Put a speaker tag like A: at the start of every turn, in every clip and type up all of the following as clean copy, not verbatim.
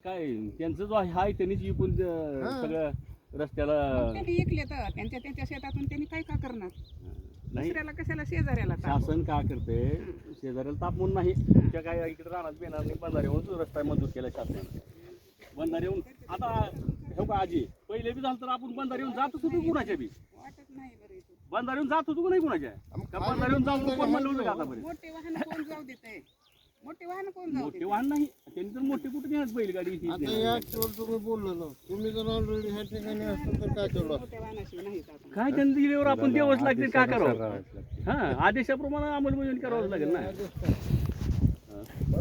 A: काय त्यांचं जो आहे त्यांनीच विकून सगळं रस्त्याला
B: त्यांनी ऐकले तर त्यांच्या शेतातून त्यांनी काय का करणार
A: नाही.
B: दुसऱ्याला कशाला शेजाऱ्याला ताप?
A: शासन का करते शेजाऱ्याला ताप म्हणून नाही तुमच्या काय इकडे राहणार येणार नाही बंधारे येऊन रस्ता मंजूर केला शासनाने बंधारे येऊन आता हो का आजी पहिले बी झालं तर आपण बंधारे येऊन जात होतो कुणाच्या बी
B: वाटत नाही बरं इथं.
A: बंधारे येऊन जात होतो का नाही कुणाच्या का बंधारे येऊन जाऊन कोण म्हणलं होतं का आतापर्यंत
B: मोठे वाहन कोण जाऊ देते मोठे वाहन कोण जाऊ
A: मोठे
B: देते
A: वाहन नाही त्यांनी तर मोठे कुठे नेणार बैलगाडी
C: आता या ऍक्टवर तुम्ही बोललो ना तुम्ही जर ऑलरेडी ह्या ठिकाणी असतो तर काय केलं
B: मोठ्या वाहनाशिवाय नाही जात.
A: काय त्यांनी दिल्यावर आपण द्यावंच लागते का करावं हा आदेशाप्रमाणे अंमलबजावणी करावंच लागेल ना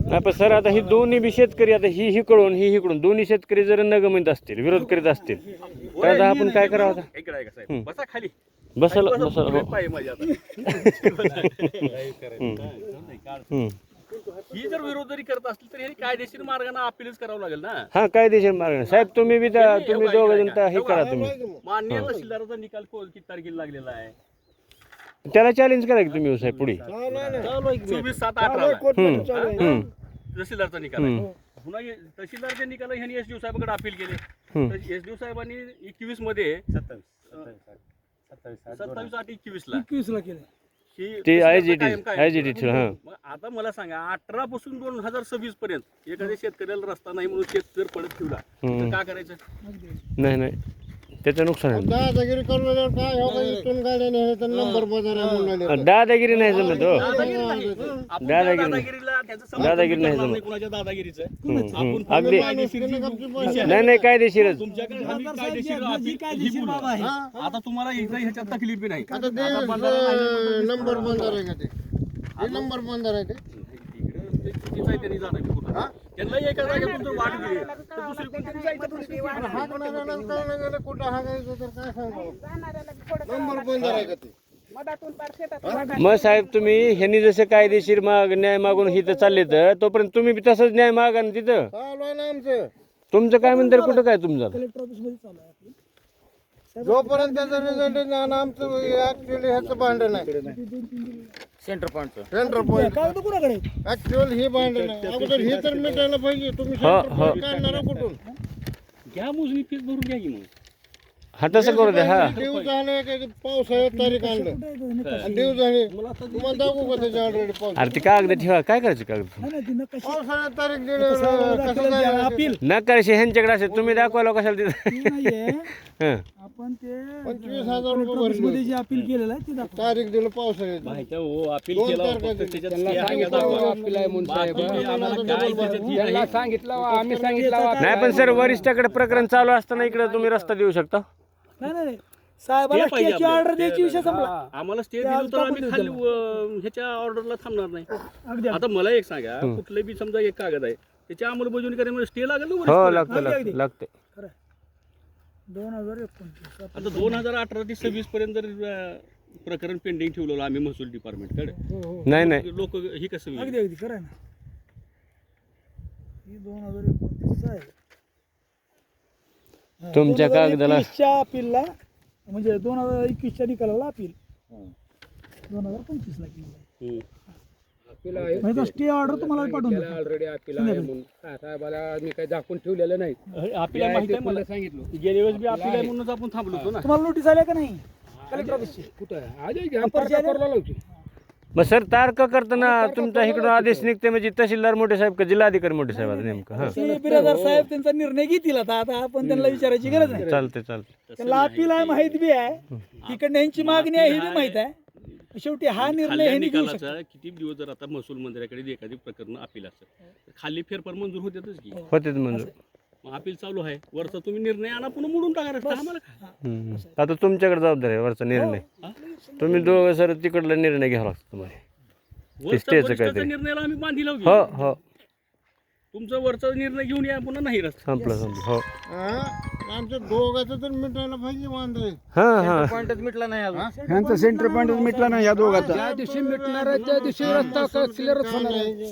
D: नाही पण सर आता ही दोन्ही बी शेतकरी आता ही हिकडून ही हिकडून दोन्ही शेतकरी जर नगमित असतील विरोध करीत असतील तर आता आपण काय करावं आता?
A: इकडे ऐका साहेब बसा खाली
D: बसायला बसायला हो.
A: पाय माझ्या आता
D: हम्म.
A: ही जर विरोध जरी करत असतील तर हे कायदेशीर मार्गाने अपीलच करावं लागेल ना
D: हा कायदेशीर मार्ग साहेब तुम्ही बी तुम्ही दोघ जण हे करा तुम्ही
A: मान्य तहसीलदाराचा निकाल किती तारखेला लागलेला आहे
D: त्याला चॅलेंज करा की तुम्ही साहेब पुढे
A: 24/7/18 तहसीलदारचा निकाल आहे पुन्हा तहसीलदारच्या निकाल ह्यांनी एसडीओ साहेबांकडे अपील केले तर एसडीओ साहेबांनी 21 मध्ये 27/8/21 ला
B: केलं
D: ते आयजीटी हा
A: मग आता मला सांगा 18 पासून 2026 पर्यंत एखाद्या शेतकऱ्याला रस्ता नाही म्हणून शेतकरी पडत ठेवला तर काय करायचं
D: नाही नाही त्याचं नुकसान आहे
C: दादागिरी करून काय हो इथून गाड्या नेले तर नंबर बाजार आहे म्हणून
D: दादागिरी नाही जमत हो
A: आपण त्या दादागिरीला त्याचं समर्थन
D: दादागिरी नाही
A: करणार
D: जमत.
A: कुणाच्या दादागिरीचं
D: हम्म.
A: आपण
D: अगदी
A: कायदेशीर विषय आहे.
D: नाही नाही कायदेशीरच
A: तुमच्याकडे आम्ही कायदेशीर बाब आहे आता तुम्हाला इथं ह्याच्यात तकलीफ बी नाही
C: आता ते नंबर बाजार आहे का ते नंबर बाजार आहे ते
A: चुकीचं आहे त्यांनी जाणं कुठं त्यांना एका जागेतून जर वाट दिली तर दुसरी कोणतरी जायचं दुसरी
C: हात नागायला कळलं गेलं कुठं हागायचं तर काय सांगावं
B: जाणाऱ्याला थोडं
C: नंबर बाजार आहे का ते
B: मधातून पार शेतात
D: मग साहेब तुम्ही ह्यांनी जसे कायदेशीर न्याय मागून इथं चालले तर तोपर्यंत तुम्ही बी तसंच न्याय मागा ना तिथं
C: चालू आहे ना आमचं
D: तुमचं काय म्हणतात कुठं काय तुमचं
C: जोपर्यंत त्याचा रिझल्ट आहे ना आमचं ऍक्च्युअली ह्याचं भांडण आहे सेंटर पॉईंट ऍक्च्युअल हे भांडण आहे अगोदर हे तर मिटायला पाहिजे तुम्ही सेंटर पॉईंट काढणार कुठून
A: घ्या मोजणी फीस भरून घ्या की मग
D: हा तसं करू द्या हा
C: देव झालं का पावसाळ्यात तारीख आणलं आणि देव झाले तुम्हाला दाखवू का त्याच्या ऑलरेडी पाऊस
D: अरे ते कागद ठेवा काय करायचं कागद
C: पावसाळ्यात तारीख दिली कसं काय
D: न करायचे ह्यांच्याकडे असेल तुम्ही दाखवायला कशाला तिथं हं.
E: आपण ते
C: 25,000 रुपये भरले
E: जे अपील केलेलं आहे ते दाखव.
C: तारीख दिलं पावसाळ्यात
A: माहिती आहे, हो अपील
C: दोन
A: केला
C: तारखा
A: फक्त
C: दिली.
A: त्याच्यात हे आहे का दाखवा. बाकी आम्हाला काय त्याच्यात हे नाही.
D: नाही पण सर वरिष्ठाकडे प्रकरण चालू असताना इकडे तुम्ही रस्ता देऊ शकता
E: नाही साहेबाला
A: ते पाहिजे
E: स्टेची
A: आपल्याला.
E: ऑर्डर द्यायची विषय संपला
A: आम्हाला स्टे दिलं तर आम्ही खाली ह्याच्या ऑर्डरला थांबणार नाही
E: अगदी
A: आता मला एक सांगा कुठले बी समजा एक कागद आहे त्याच्या अंमलबजावणी करायला स्टे लागेल ना
D: हो
A: वरिष्ठ?
D: लागतं लागते
E: खरं 2029
A: आता 2018 ते 26 पर्यंत जर प्रकरण पेंडिंग ठेवलेलं आम्ही महसूल डिपार्टमेंटकडे
E: हो हो
D: नाही नाही
A: लोक ही कसं होईल?
E: अगदी खरं आहे ना ही 2029 आहे
D: तुमच्या कागदाला
E: 2021च्या अपीलला म्हणजे 2021च्या निकालाला अपील 2025 ला केलं
A: हम्म.
E: म्हणजे स्टे ऑर्डर तुम्हाला पाठवून देतो.
F: ऑलरेडी अपील आहे म्हणून साहेबाला मी काही दाखवून ठेवलेलं नाही
A: अपील आहे माहिती आहे मला
F: सांगितलं
A: गेल्या वेळेस बी अपील आहे म्हणूनच आपण थांबलो होतो ना
E: तुम्हाला नोटीस आल्या का नाही कलेक्टर ऑफिसची
F: कुठं आहे आज करायला लावची
D: मग सर तारखं करताना तुमचा इकडून आदेश निघते म्हणजे तहसीलदार मोठे साहेब का जिल्हाधिकारी मोठे साहेब आता नेमकं हा
E: ते बिराजदार साहेब त्यांचा निर्णय घेतील आता आपण त्यांना विचारायची गरज नाही
D: चालते चालते
E: त्यांना अपील आहे माहित बी आहे इकडनं यांची मागणी आहे हे बी माहित आहे शेवटी हा निर्णय
A: खाल्ल्या
E: ह्यांनी घेऊ
A: निकालाचा किती दिवस जर आता महसूल मंत्र्याकडे एखादी प्रकरण अपील असेल तर खाली फेरफार मंजूर होतेच की
D: होते मंजूर
A: मग अपील चालू आहे वरचा तुम्ही निर्णय आणा पुन्हा मोडून टाका रस्ता आम्हाला काय?
D: आता तुमच्याकडे जबाबदारी आहे वरचा निर्णय तुम्ही दोघं सर तिकडला निर्णय घ्यावा लागतो तुम्हाला
A: वरचा
D: स्टेचं
A: वरिष्ठाच्या
D: काहीतरी.
A: निर्णयाला आम्ही बांधी लावू
D: हो
A: की.
D: हो
A: तुमचा वरचा निर्णय घेऊन या पुन्हा नाही रस्ता
D: संपलं संपलं हो
C: आमच्या दोघांचं तर मिटायला पाहिजे वांदे
D: हां हां
G: ह्यांचा सेंटर पॉईंट मिटला नाही या दोघांचा
F: ज्या दिवशी मिटणार आहे त्या दिवशी रस्ता क्लिअर होणार आहे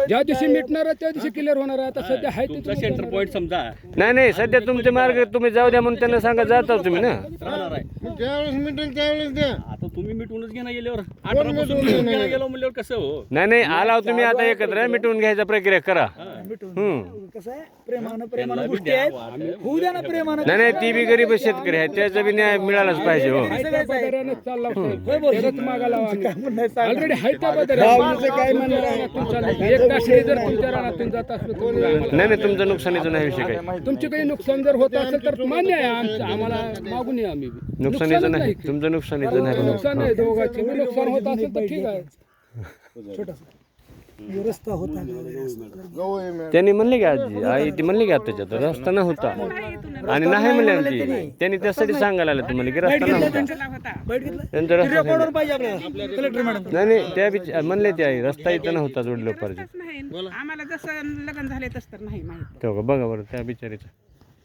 F: ज्या दिवशी मिटणार आहे त्या दिवशी क्लिअर होणार आहे आता सध्या आहे
A: तुमचा सेंटर पॉईंट समजा
D: नाही नाही सध्या तुमचे मार्ग तुम्ही जाऊ द्या म्हणून त्यांना सांगा जाता तुम्ही ना
A: राहणार आहे
C: ज्यावेळेस मिटेल त्यावेळेस द्या
A: आता तुम्ही मिटूनच घेणं गेल्यावर 18 पासून मिटून घेणं गेलो म्हणल्यावर कसं हो
D: नाही नाही आलाव तुम्ही आता एकत्र मिटवून घ्यायचा प्रक्रिया करा
E: कसं आहे प्रेमानं गोष्टी आहेत होऊ द्या ना प्रेमानं.
D: नाही नाही, ती बी गरीब शेतकरी आहे, त्याचा बी न्याय मिळालाच पाहिजे हो.
F: ऑलरेडी हाय त्या बदऱ्यात काय म्हणणार एक तासही जर तुमच्या रानातून जात असलं तर
D: नाही नाही, तुमचं नुकसानीचं नाही विषय काय.
F: तुमचे काही नुकसान जर होत असेल तर मान्य आहे, आम्हाला मागून या आम्ही बी.
D: नुकसानीचं नाही, तुमचं नुकसानीचं नाही.
F: नुकसान नाही, दोघांचे बी नुकसान होत असेल तर ठीक आहे.
E: रस्ता होता
D: त्यांनी म्हणले की आजी आई ती म्हणली की आताच्यात रस्ता नव्हता आणि नाही म्हणले आमची, त्यांनी त्यासाठी सांगायला आले तुम्हाला की रस्ता नव्हता. त्यांचा रस्ता
E: रेकॉर्डवर पाहिजे आपल्याला कलेक्टर मॅडम.
D: नाही नाही, त्या म्हणले ते आई रस्ता इथं नव्हता जोडलं पाहिजे.
B: नाही आम्हाला जसं लग्न झाले तसं तर नाही माहित.
D: तेव्हा बघा बरं त्या बिचारीचं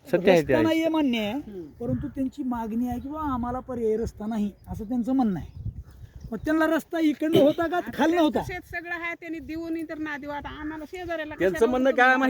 D: सत्य आहे ते
E: रस्ता
D: आई.
E: नाहीये मान्य आहे, परंतु त्यांची मागणी आहे किंवा आम्हाला पर्यायी रस्ता नाही असं त्यांचं म्हणणं आहे. मग त्यांना रस्ता इकडनं होता का खाली होता?
B: शेत सगळं आहे त्यांनी देऊन तर ना देऊ आता आम्हाला शेजाऱ्याला
A: त्यांचं
B: कशाला
A: म्हणणं काय माहिती